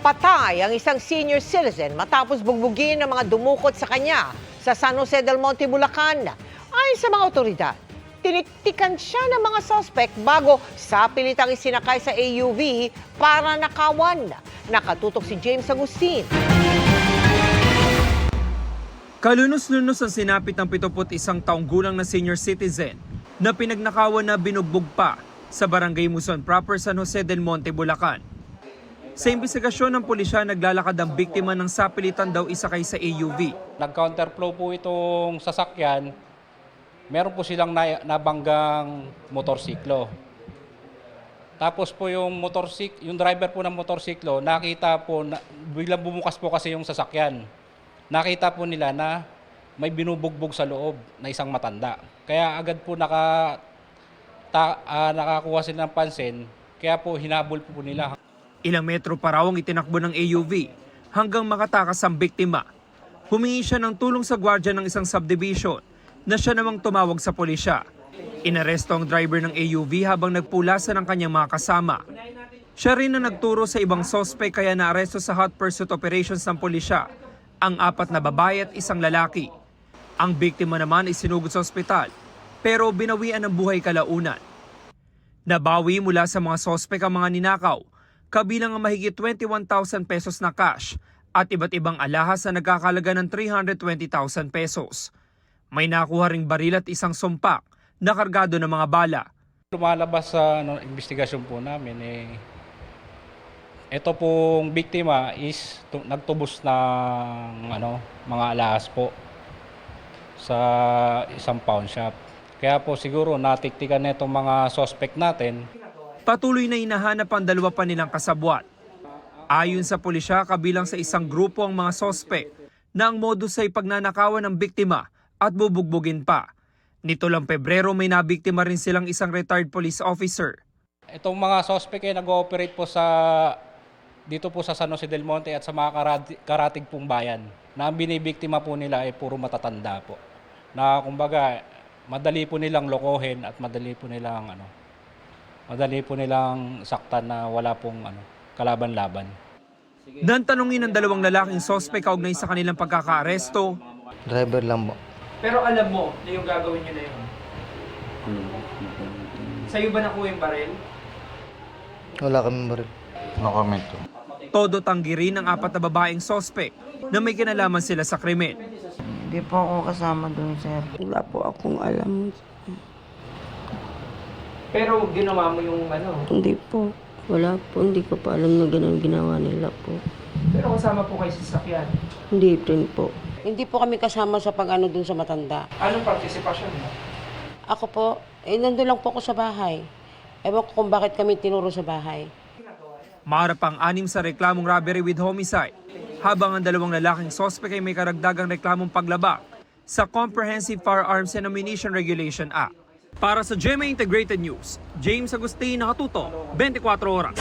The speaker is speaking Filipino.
Patay ang isang senior citizen matapos bugbugin ng mga dumukot sa kanya sa San Jose del Monte, Bulacan. Ayon sa mga otoridad, tinitikan siya ng mga suspect bago sapilitang isinakay sa AUV para nakawan. Nakatutok si James Agustin. Kalunos-lunos ang sinapit ng 71 taong gulang na senior citizen na pinagnakawan na binugbog pa sa Barangay Muson proper, San Jose del Monte, Bulacan. Sa imbestigasyon ng pulisya, naglalakad ang biktima ng sapilitan daw isakay sa AUV. Nag-counterflow po itong sasakyan. Meron po silang nabanggang motorsiklo. Tapos po yung driver po ng motorsiklo, nakita po, biglang bumukas po kasi yung sasakyan. Nakita po nila na may binubugbog sa loob na isang matanda. Kaya agad po nakakuha sila ng pansin, kaya po hinabol po nila. Ilang metro pa raw ang itinakbo ng AUV hanggang makatakas ang biktima. Humingi siya ng tulong sa gwardiya ng isang subdivision na siya namang tumawag sa pulisya. Inaresto ang driver ng AUV habang nagpulasan ng kanyang mga kasama. Siya rin ang nagturo sa ibang sospek kaya naaresto sa hot pursuit operations ng pulisya ang 4 na babae at isang lalaki. Ang biktima naman ay sinugod sa ospital pero binawian ng buhay kalaunan. Nabawi mula sa mga sospek ang mga ninakaw, kabilang ang mahigit 21,000 pesos na cash at iba't ibang alahas na nagkakalaga ng 320,000 pesos. May nakuha ring baril at isang sumpak na kargado ng mga bala. Lumalabas sa investigasyon po namin, ito pong biktima is nagtubos ng mga alahas po sa isang pawn shop. Kaya po siguro natiktikan na itong mga suspect natin. Patuloy na hinahanap ang 2 pa nilang kasabwat. Ayon sa pulisya, kabilang sa isang grupo ang mga sospek na ang modus ay pagnanakawan ng biktima at bubugbugin pa. Nito lang Pebrero may nabiktima rin silang isang retired police officer. Itong mga suspect ay nag-ooperate po dito po sa San Jose del Monte at sa mga karatig pong bayan. Na ang binibiktima po nila ay puro matatanda po. Na kumbaga madali po nilang lokohin at madali po nilang saktan na wala pong kalaban-laban. Nang tanungin ng 2 lalaking sospek kaugnay sa kanilang pagkakaaresto. Driver lang po. Pero alam mo na yung gagawin nyo na yun? Sa'yo ba nakuha yung baril? Wala kaming baril. No comment to. Todo tanggi rin ng 4 na babaeng sospek na may kinalaman sila sa krimen. Hindi po ako kasama doon, sir. Wala po akong alam. Pero ginawa mo yung Hindi po. Wala po. Hindi ko pa alam na ganun ginawa nila po. Pero kasama po kayo sa sakyan. Hindi rin po. Hindi po kami kasama sa pag-ano dun sa matanda. Anong partisipasyon mo? Ako po, nandun lang po ako sa bahay. Ewan ko kung bakit kami tinuro sa bahay. Maharap ang 6 sa reklamong robbery with homicide, habang ang 2 lalaking sospek ay may karagdagang reklamong paglabag sa Comprehensive Firearms and Ammunition Regulation Act. Para sa GMA Integrated News, James Agustin, nakatuto, 24 oras.